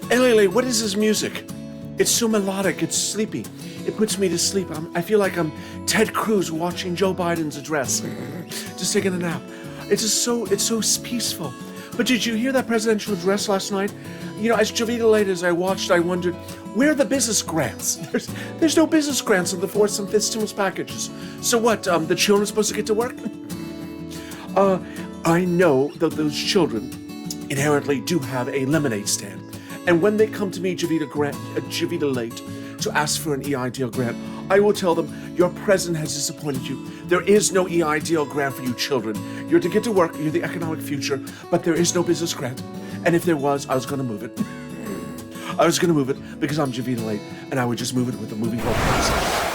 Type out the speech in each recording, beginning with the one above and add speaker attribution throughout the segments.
Speaker 1: LALATE, what is this music? It's so melodic, it's sleepy. It puts me to sleep. I feel like I'm Ted Cruz watching Joe Biden's address. Just taking a nap. It's so peaceful. But did you hear that presidential address last night? You know, as JOVITALATE, as I watched, I wondered, where are the business grants? There's no business grants in the fourth and fifth stimulus packages. So what, the children are supposed to get to work? I know that those children inherently do have a lemonade stand. And when they come to me, JOVITALATE, to ask for an EIDL grant, I will tell them, your president has disappointed you. There is no EIDL grant for you children. You're to get to work, you're the economic future, but there is no business grant. And if there was, I was gonna move it. I was gonna move it because I'm JOVITALATE, and I would just move it with a moving goalpost.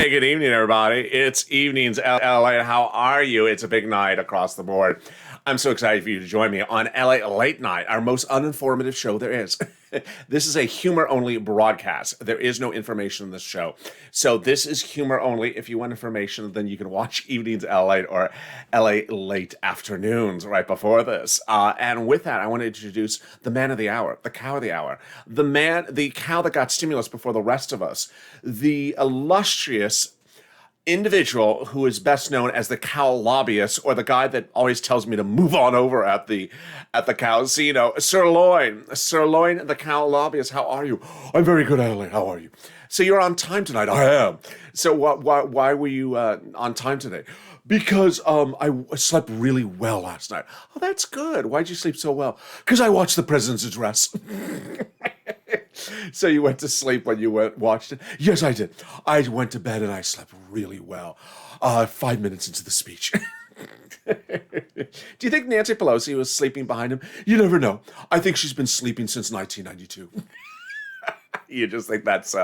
Speaker 1: Good evening, everybody. It's Evenings LA. How are you? It's a big night across the board. I'm so excited for you to join me on LA Late Night, our most uninformative show there is. This is a humor-only broadcast. There is no information in this show. So this is humor only. If you want information, then you can watch Evenings LA or LA Late Afternoons right before this. And with that, I want to introduce the man of the hour, the cow of the hour, the cow that got stimulus before the rest of us, the illustrious individual who is best known as the cow lobbyist, or the guy that always tells me to move on over at the casino, SIRLOIN, the cow lobbyist. How are you? I'm very good, Adelaide. How are you? So you're on time tonight. I am. So why were you on time today? Because I slept really well last night. Oh, that's good. Why'd you sleep so well? Because I watched the president's address. So you went to sleep when you watched it? Yes, I did. I went to bed and I slept really well. 5 minutes into the speech. Do you think Nancy Pelosi was sleeping behind him? You never know. I think she's been sleeping since 1992. You just think that's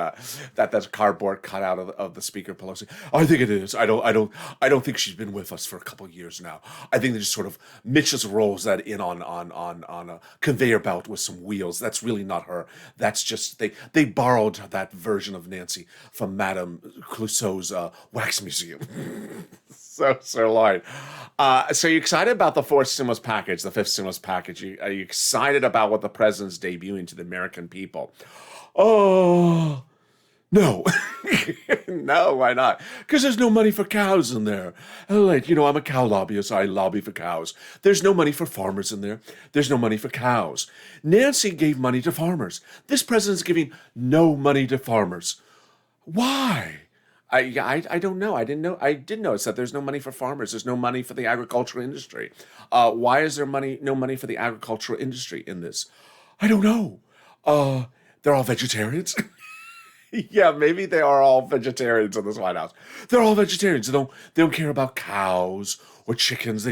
Speaker 1: cardboard cut out of the Speaker Pelosi? I think it is. I don't think she's been with us for a couple of years now. I think they just sort of Mitch just rolls that in on a conveyor belt with some wheels. That's really not her. That's just they borrowed that version of Nancy from Madame Clouseau's wax museum. So SIRLOIN. So you're excited about the fourth stimulus package, the fifth stimulus package? Are you excited about what the president's debuting to the American people? Oh, no. No, why not? Because there's no money for cows in there. Like, you know, I'm a cow lobbyist. I lobby for cows. There's no money for farmers in there. There's no money for cows. Nancy gave money to farmers. This president's giving no money to farmers. Why? I don't know. I did notice that there's no money for farmers. There's no money for the agricultural industry. Why is there no money for the agricultural industry in this? I don't know. They're all vegetarians. Yeah, maybe they are all vegetarians in this White House. They're all vegetarians. They don't care about cows or chickens.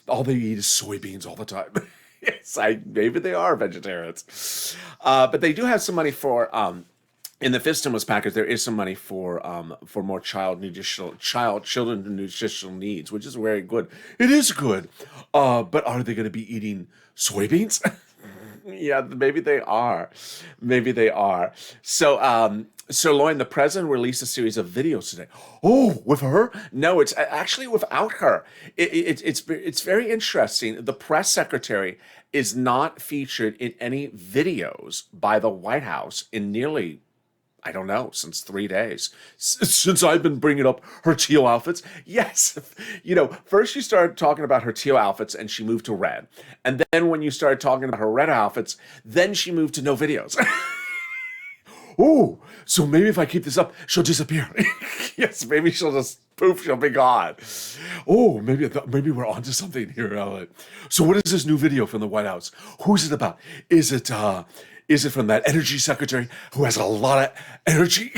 Speaker 1: All they eat is soybeans all the time. Yes, maybe they are vegetarians. But they do have some money for in the fifth stimulus package. There is some money for more children with nutritional needs, which is very good. It is good. But are they going to be eating soybeans? Yeah, maybe they are. Maybe they are. So, SIRLOIN, the president released a series of videos today. Oh, with her? No, it's actually without her. It's very interesting. The press secretary is not featured in any videos by the White House in nearly, I don't know, since 3 days. Since I've been bringing up her teal outfits. Yes. You know, first you started talking about her teal outfits and she moved to red. And then when you started talking about her red outfits, then she moved to no videos. Oh, so maybe if I keep this up, she'll disappear. Yes, maybe she'll just poof, she'll be gone. Oh, maybe we're onto something here, Ellen. So what is this new video from the White House? Who's it about? Is it from that energy secretary who has a lot of energy?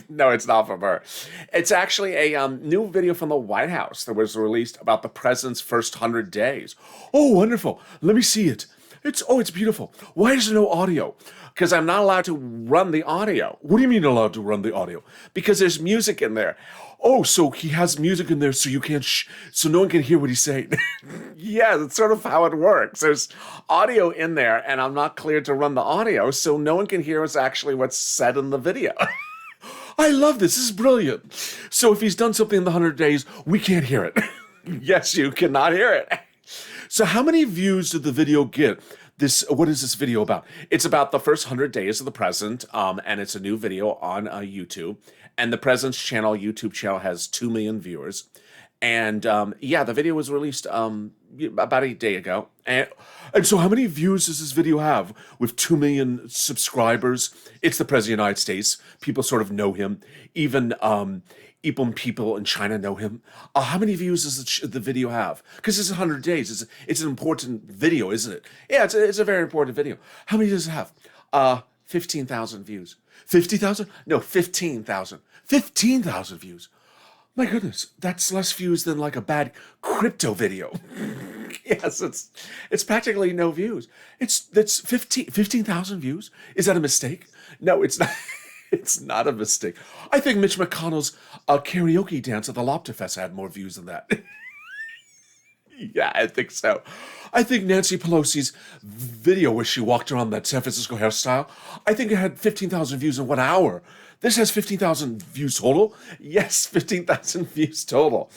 Speaker 1: No, it's not from her. It's actually a new video from the White House that was released about the president's first 100 days. Oh, wonderful. Let me see it. It's beautiful. Why is there no audio? Because I'm not allowed to run the audio. What do you mean allowed to run the audio? Because there's music in there. Oh, so he has music in there so you can't, so no one can hear what he's saying. Yeah, that's sort of how it works. There's audio in there, and I'm not cleared to run the audio, so no one can hear what's said in the video. I love this. This is brilliant. So if he's done something in the 100 days, we can't hear it. Yes, you cannot hear it. So how many views did the video get? What is this video about? It's about the first 100 days of the president, and it's a new video on YouTube. And the president's YouTube channel has 2 million viewers. And yeah, the video was released about a day ago. And so how many views does this video have with 2 million subscribers? It's the president of the United States. People sort of know him. Even people in China know him. How many views does the video have? Because it's 100 days. It's an important video, isn't it? Yeah, it's a very important video. How many does it have? 15,000 views. 50,000? No, 15,000. 15,000 views. My goodness, that's less views than like a bad crypto video. Yes, it's practically no views. That's 15,000 views. Is that a mistake? No, it's not. It's not a mistake. I think Mitch McConnell's karaoke dance at the Lobster Fest had more views than that. Yeah, I think so. I think Nancy Pelosi's video where she walked around that San Francisco hairstyle, I think it had 15,000 views in 1 hour. This has 15,000 views total? Yes, 15,000 views total.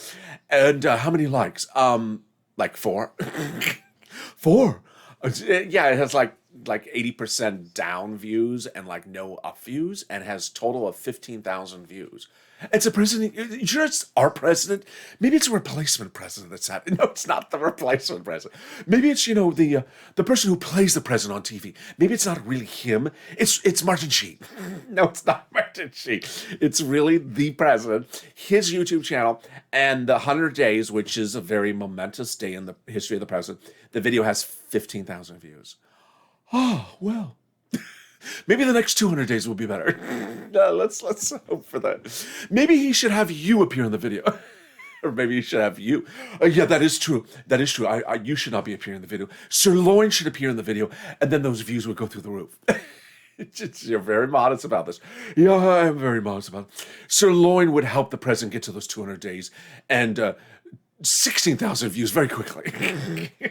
Speaker 1: And how many likes? Like 4. 4? Yeah, it has like 80% down views and like no up views, and has total of 15,000 views. It's a president. You sure it's our president? Maybe it's a replacement president that's happening. No, it's not the replacement president. Maybe it's, the person who plays the president on TV. Maybe it's not really him. It's Martin Sheen. No, it's not Martin Sheen. It's really the president, his YouTube channel, and the 100 days, which is a very momentous day in the history of the president. The video has 15,000 views. Oh, well. Maybe the next 200 days will be better. No, let's hope for that. Maybe he should have you appear in the video. Or maybe he should have you. Yeah, that is true. That is true. You should not be appearing in the video. SIRLOIN should appear in the video, and then those views would go through the roof. You're very modest about this. Yeah, I'm very modest about it. SIRLOIN would help the president get to those 200 days, and 16,000 views very quickly.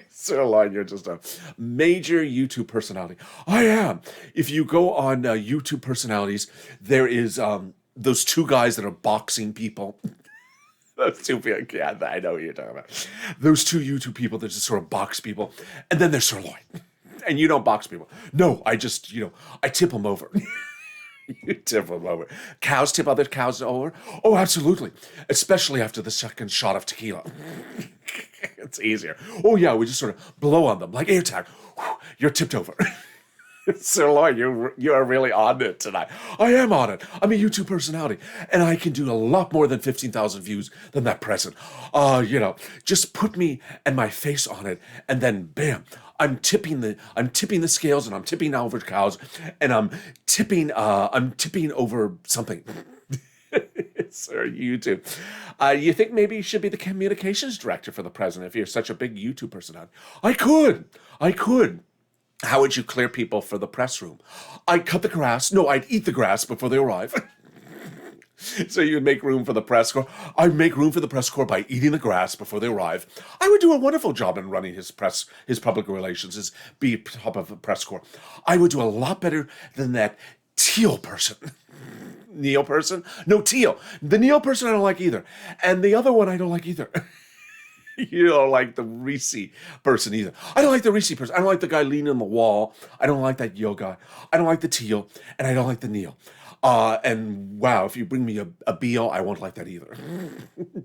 Speaker 1: SIRLOIN, you're just a major YouTube personality. I am. If you go on YouTube personalities, there is those 2 guys that are boxing people. Those 2 people, yeah, I know what you're talking about. Those 2 YouTube people that just sort of box people. And then there's SIRLOIN. And you don't box people. No, I just, I tip them over. You tip them over. Cows tip other cows over? Oh, absolutely. Especially after the second shot of tequila. It's easier. Oh, yeah, we just sort of blow on them like air tag. You're tipped over. SIRLOIN, you are really on it tonight. I am on it. I'm a YouTube personality, and I can do a lot more than 15,000 views than that president. Just put me and my face on it, and then bam, I'm tipping the scales, and I'm tipping over cows, and I'm tipping over something. Sir, YouTube. You think maybe you should be the communications director for the president if you're such a big YouTube personality? I could. How would you clear people for the press room? I'd cut the grass. No, I'd eat the grass before they arrive. So you'd make room for the press corps. I'd make room for the press corps by eating the grass before they arrive. I would do a wonderful job in running his public relations, be top of the press corps. I would do a lot better than that Teal person. Neil person? No, Teal. The Neil person I don't like either. And the other one I don't like either. You don't like the Reese person either. I don't like the Reese person. I don't like the guy leaning on the wall. I don't like that Yo guy. I don't like the Teal. And I don't like the Neil. And wow, if you bring me a Beal, I won't like that either.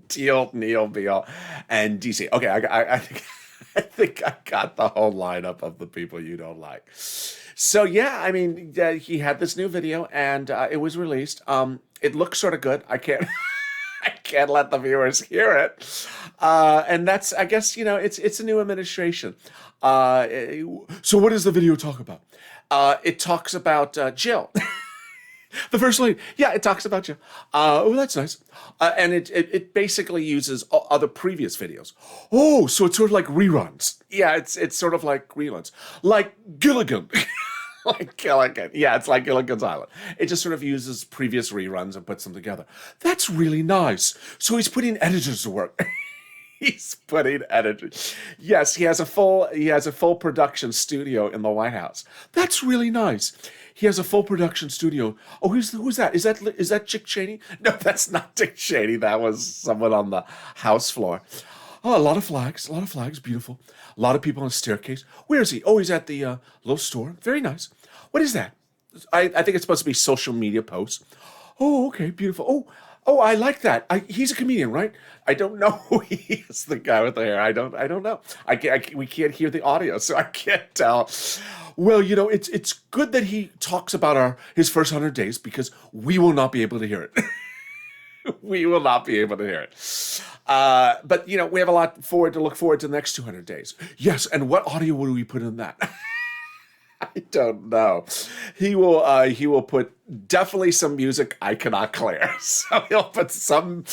Speaker 1: Teal, Neil, Beal, and DC. Okay, I think I got the whole lineup of the people you don't like. So yeah, I mean, he had this new video, and it was released. It looks sort of good. I can't let the viewers hear it. And that's, I guess, it's a new administration. So what does the video talk about? It talks about Jill. The first lady. Yeah, it talks about you. Oh, that's nice. And it basically uses other previous videos. Oh, so it's sort of like reruns. Yeah, it's sort of like reruns. Like Gilligan. Like Gilligan. Yeah, it's like Gilligan's Island. It just sort of uses previous reruns and puts them together. That's really nice. So he's putting editors to work. He's putting editors. Yes, he has a full production studio in the White House. That's really nice. He has a full production studio. Oh, who's that? Is that Dick Cheney? No, that's not Dick Cheney. That was someone on the House floor. Oh, a lot of flags, beautiful. A lot of people on the staircase. Where is he? Oh, he's at the little store. Very nice. What is that? I think it's supposed to be social media posts. Oh, okay, beautiful. Oh, I like that. He's a comedian, right? I don't know who he is, the guy with the hair. I don't know. We can't hear the audio, so I can't tell. Well, it's good that he talks about his first 100 days because we will not be able to hear it. We will not be able to hear it. But we have a lot to look forward to the next 200 days. Yes, and what audio will we put in that? I don't know. He will put definitely some music I cannot clear. So he'll put some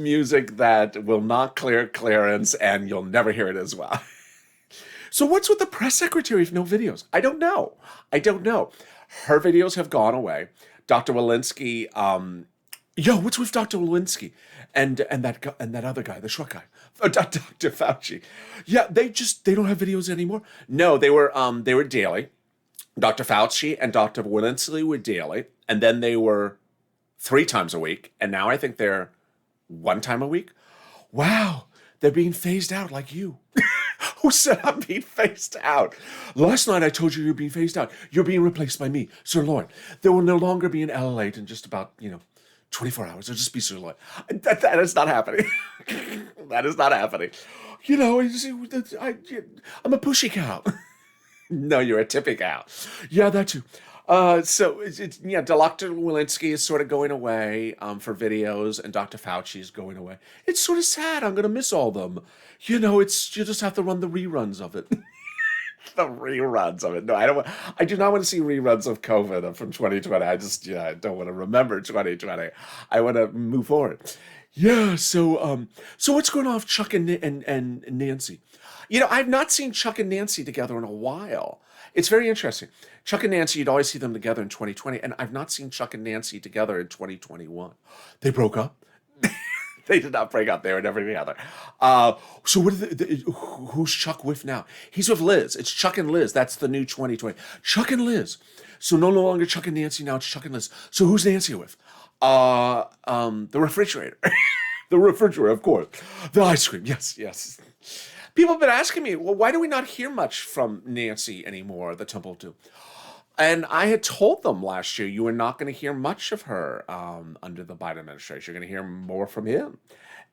Speaker 1: music that will not clear clearance, and you'll never hear it as well. So what's with the press secretary if no videos? I don't know. Her videos have gone away. Dr. Walensky, what's with Dr. Walensky and that other guy, the short guy, Dr. Fauci? Yeah, they don't have videos anymore. No, they were daily. Dr. Fauci and Dr. Walensky were daily, and then they were 3 times a week, and now I think they're 1 time a week. Wow, they're being phased out like you. Who said I'm being phased out? Last night I told you you're being phased out. You're being replaced by me, SIRLOIN. There will no longer be an LALATE in just about 24 hours. It'll just be SIRLOIN. That is not happening. That is not happening. I'm a pushy cow. No, you're a tippy cow. Yeah, that too. So Dr. Walensky is sort of going away for videos, and Dr. Fauci is going away. It's sort of sad. I'm gonna miss all of them. You just have to run the reruns of it. The reruns of it. No, I do not want to see reruns of COVID from 2020. I don't want to remember 2020. I want to move forward. Yeah. So what's going on with Chuck and Nancy? I've not seen Chuck and Nancy together in a while. It's very interesting. Chuck and Nancy, you'd always see them together in 2020, and I've not seen Chuck and Nancy together in 2021. They broke up. They did not break up. They were never together. So who's Chuck with now? He's with Liz. It's Chuck and Liz. That's the new 2020. Chuck and Liz. So no longer Chuck and Nancy. Now it's Chuck and Liz. So who's Nancy with? The refrigerator. The refrigerator, of course. The ice cream. Yes. People have been asking me, well, why do we not hear much from Nancy anymore, the Temple of Doom? And I had told them last year you were not going to hear much of her under the Biden administration. You're going to hear more from him.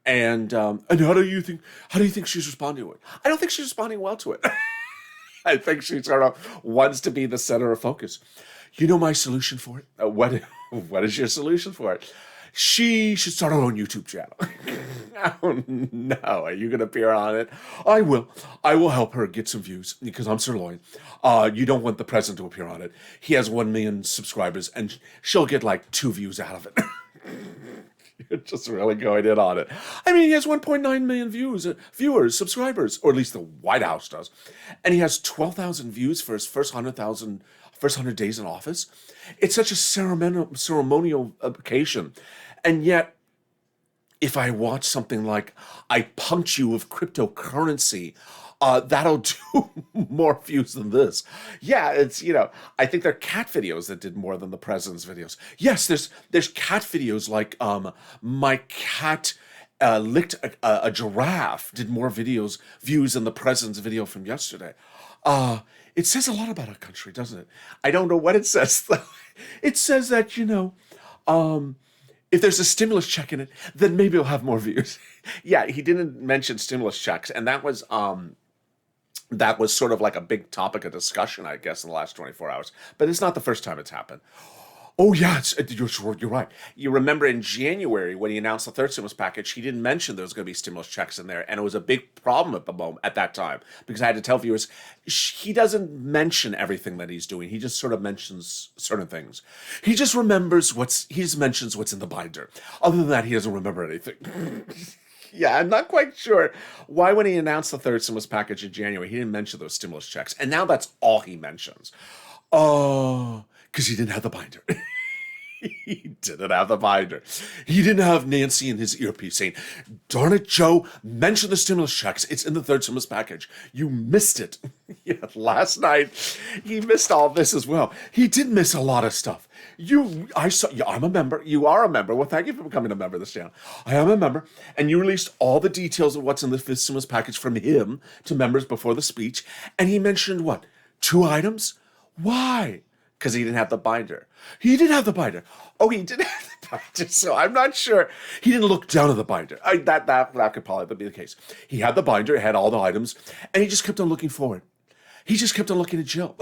Speaker 1: And how do you think she's responding to it? I don't think she's responding well to it. I think she sort of wants to be the center of focus. You know my solution for it? What is your solution for it? She should start her own YouTube channel. Oh, no. Are you going to appear on it? I will. I will help her get some views because I'm SIRLOIN. You don't want the president to appear on it. He has 1 million subscribers and she'll get like 2 views out of it. You're just really going in on it. I mean, he has 1.9 million viewers, subscribers, or at least the White House does. And he has 12,000 views for his first 100 days in office. It's such a ceremonial occasion. And yet, if I watch something like I punked you with cryptocurrency, that'll do more views than this. Yeah, it's, I think there are cat videos that did more than the president's videos. Yes, there's cat videos like my cat licked a giraffe, did more views than the president's video from yesterday. It says a lot about our country, doesn't it? I don't know what it says, though. It says that, if there's a stimulus check in it, then maybe it'll have more views. Yeah, he didn't mention stimulus checks, and that was sort of like a big topic of discussion, I guess, in the last 24 hours. But it's not the first time it's happened. Oh yeah, you're right. You remember in January when he announced the third stimulus package, he didn't mention there was going to be stimulus checks in there, and it was a big problem at the moment at that time because I had to tell viewers he doesn't mention everything that he's doing. He just sort of mentions certain things. He just mentions what's in the binder. Other than that, he doesn't remember anything. Yeah, I'm not quite sure why when he announced the third stimulus package in January, he didn't mention those stimulus checks, and now that's all he mentions. Oh, because he didn't have the binder. He didn't have the binder. He didn't have Nancy in his earpiece saying, "Darn it, Joe, mention the stimulus checks. It's in the third stimulus package. You missed it." Yeah, last night, he missed all this as well. He did miss a lot of stuff. I saw, yeah, I'm a member. You are a member. Well, thank you for becoming a member of this channel. I am a member. And you released all the details of what's in the fifth stimulus package from him to members before the speech. And he mentioned what? 2 items? Why? Because he didn't have the binder. He did have the binder. Oh, he did have the binder. So I'm not sure. He didn't look down at the binder. That could probably be the case. He had the binder, it had all the items, and he just kept on looking forward. He just kept on looking at Jill.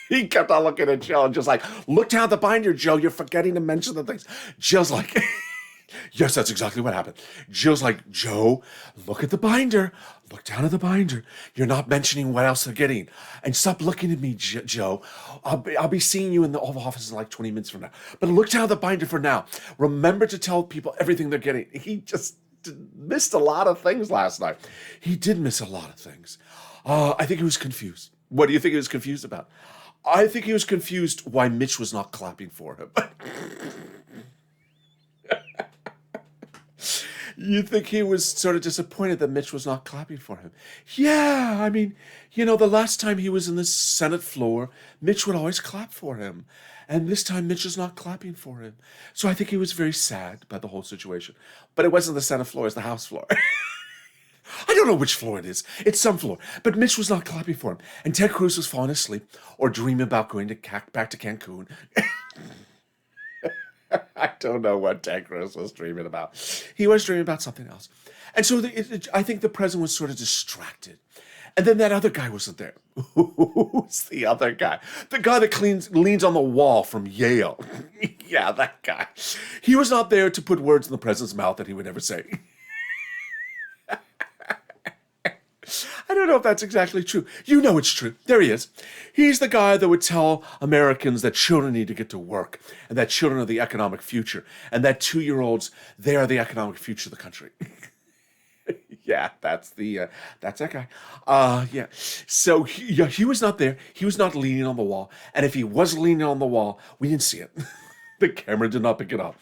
Speaker 1: He kept on looking at Jill and just like, "Look down at the binder, Jill. You're forgetting to mention the things." Jill's like, yes, that's exactly what happened. Jill's like, "Joe, look at the binder. Look down at the binder. You're not mentioning what else they're getting. And stop looking at me, Joe. I'll be seeing you in the Oval Office in like 20 minutes from now. But look down at the binder for now. Remember to tell people everything they're getting." He just missed a lot of things last night. He did miss a lot of things. I think he was confused. What do you think he was confused about? I think he was confused why Mitch was not clapping for him. You think he was sort of disappointed that Mitch was not clapping for him? Yeah, I mean, the last time he was in the Senate floor, Mitch would always clap for him. And this time, Mitch is not clapping for him. So I think he was very sad about the whole situation. But it wasn't the Senate floor, it's the House floor. I don't know which floor it is. It's some floor. But Mitch was not clapping for him. And Ted Cruz was falling asleep or dreaming about going back to Cancun. I don't know what Ted Cruz was dreaming about. He was dreaming about something else. And so I think the president was sort of distracted. And then that other guy wasn't there. Who's the other guy? The guy that leans on the wall from Yale. Yeah, that guy. He was not there to put words in the president's mouth that he would never say. I don't know if that's exactly true. You know it's true. There he is. He's the guy that would tell Americans that children need to get to work and that children are the economic future and that 2-year-olds, they are the economic future of the country. Yeah, that's that guy. Yeah. So he was not there. He was not leaning on the wall. And if he was leaning on the wall, we didn't see it. The camera did not pick it up.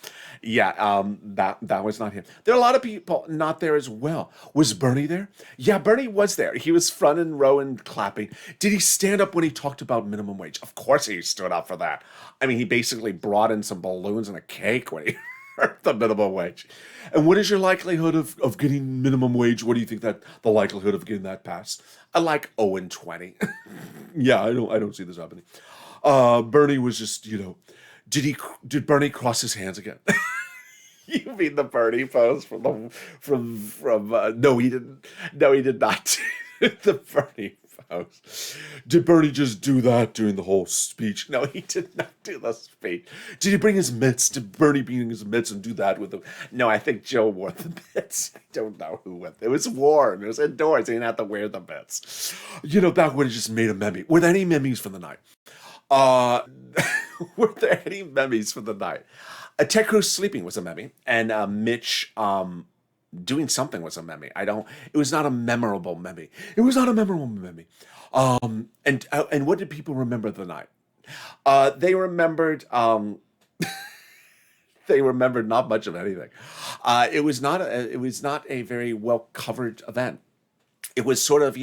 Speaker 1: Yeah, that was not him. There are a lot of people not there as well. Was Bernie there? Yeah, Bernie was there. He was front and row and clapping. Did he stand up when he talked about minimum wage? Of course he stood up for that. I mean, he basically brought in some balloons and a cake when he heard the minimum wage. And what is your likelihood of getting minimum wage? What do you think that the likelihood of getting that passed? I like 0 and 20. Yeah, I don't see this happening. Bernie was just, did Bernie cross his hands again? You mean the Bernie pose from no, he didn't. No, he did not. The Bernie pose. Did Bernie just do that during the whole speech? No, he did not do the speech. Did he bring his mitts? Did Bernie bring his mitts and do that with him? No, I think Joe wore the mitts. I don't know who went. It was warm. It was indoors. He didn't have to wear the mitts. That would have just made a meme. Were there any memes for the night? Were there any memes for the night? Ted Cruz sleeping was a meme, and Mitch doing something was a meme. It was not a memorable meme. It was not a memorable meme. And what did people remember the night? They remembered they remembered not much of anything. It was not a very well covered event. It was sort of,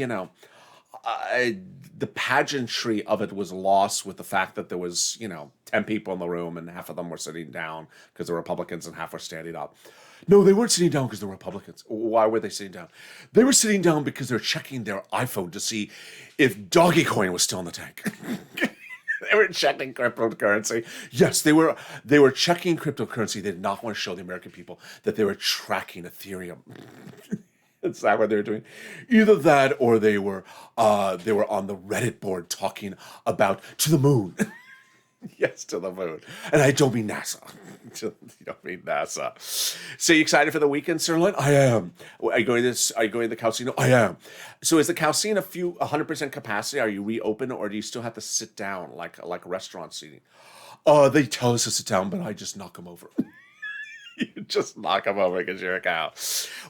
Speaker 1: the pageantry of it was lost with the fact that there was, 10 people in the room and half of them were sitting down because they're Republicans and half were standing up. No, they weren't sitting down because they're Republicans. Why were they sitting down? They were sitting down because they're checking their iPhone to see if Doggy Coin was still in the tank. They were checking cryptocurrency. Yes, they were checking cryptocurrency. They did not want to show the American people that they were tracking Ethereum. Is that what they were doing? Either that or they were on the Reddit board talking about to the moon. Yes, to the moon. And I don't mean NASA. You don't mean NASA. So you excited for the weekend, Sirloin? I am. Are you going to the casino? I am. So is the casino 100% capacity? Are you reopen, or do you still have to sit down like restaurant seating? They tell us to sit down, but I just knock them over. You just knock them over because you're a cow.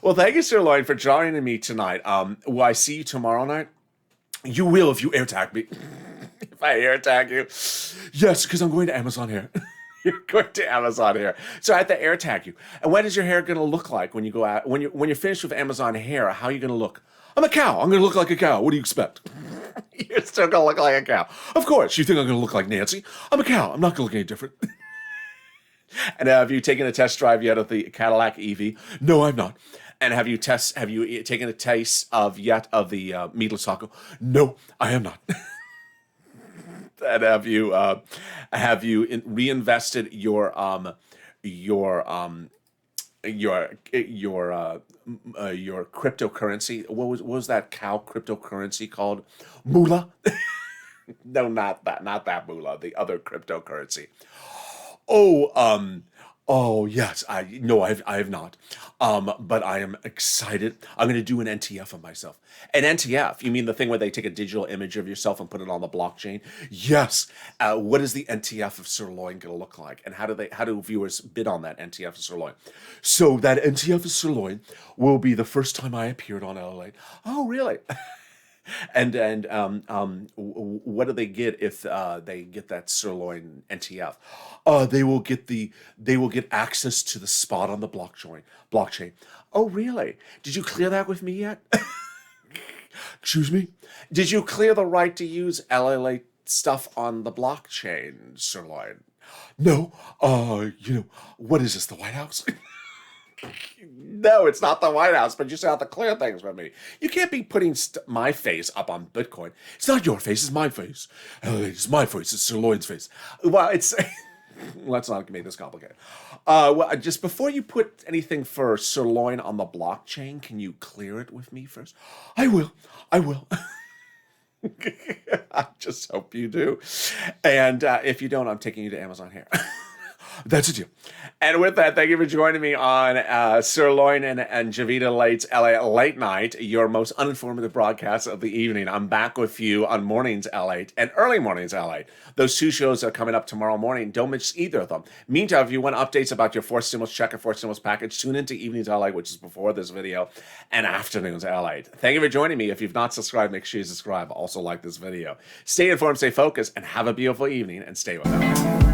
Speaker 1: Well, thank you, Sirloin, for joining me tonight. Will I see you tomorrow night? You will if you air tag me. If I air tag you. Yes, because I'm going to Amazon Hair. You're going to Amazon Hair. So I have to air tag you. And what is your hair going to look like when you go out? When you're finished with Amazon Hair, how are you going to look? I'm a cow. I'm going to look like a cow. What do you expect? You're still going to look like a cow. Of course. You think I'm going to look like Nancy? I'm a cow. I'm not going to look any different. And have you taken a test drive yet of the Cadillac EV? No, I'm not. And have you taken a taste of the meatless taco? No, I am not. And have you reinvested your cryptocurrency? What was that cow cryptocurrency called? Moolah? No, not that moolah. The other cryptocurrency. Oh yes, I have not. But I am excited. I'm going to do an NTF of myself. An NTF? You mean the thing where they take a digital image of yourself and put it on the blockchain? Yes. What is the NTF of Sirloin going to look like, and how do viewers bid on that NTF of Sirloin? So that NTF of Sirloin will be the first time I appeared on LALATE. Oh, really? And what do they get if they get that Sirloin NTF? They will get access to the spot on the blockchain. Oh, really? Did you clear that with me yet? Excuse me? Did you clear the right to use LALATE stuff on the blockchain, Sirloin? No. What is this, the White House? No, it's not the White House, but you still have to clear things with me. You can't be putting my face up on Bitcoin. It's not your face, it's my face. It's my face, it's Sirloin's face. Well, it's... Let's not make this complicated. Just before you put anything for Sirloin on the blockchain, can you clear it with me first? I will. I just hope you do. And if you don't, I'm taking you to Amazon Hair. That's a deal. And with that, thank you for joining me on Sirloin and JOVITALATE's LA Late Night, your most uninformative broadcast of the evening. I'm back with you on Mornings LA and Early Mornings LA. Those two shows are coming up tomorrow morning. Don't miss either of them. Meantime, if you want updates about your fourth stimulus check or fourth stimulus package, tune into Evenings LA, which is before this video, and Afternoons LA. Thank you for joining me. If you've not subscribed, make sure you subscribe. Also like this video. Stay informed, stay focused, and have a beautiful evening, and stay with us.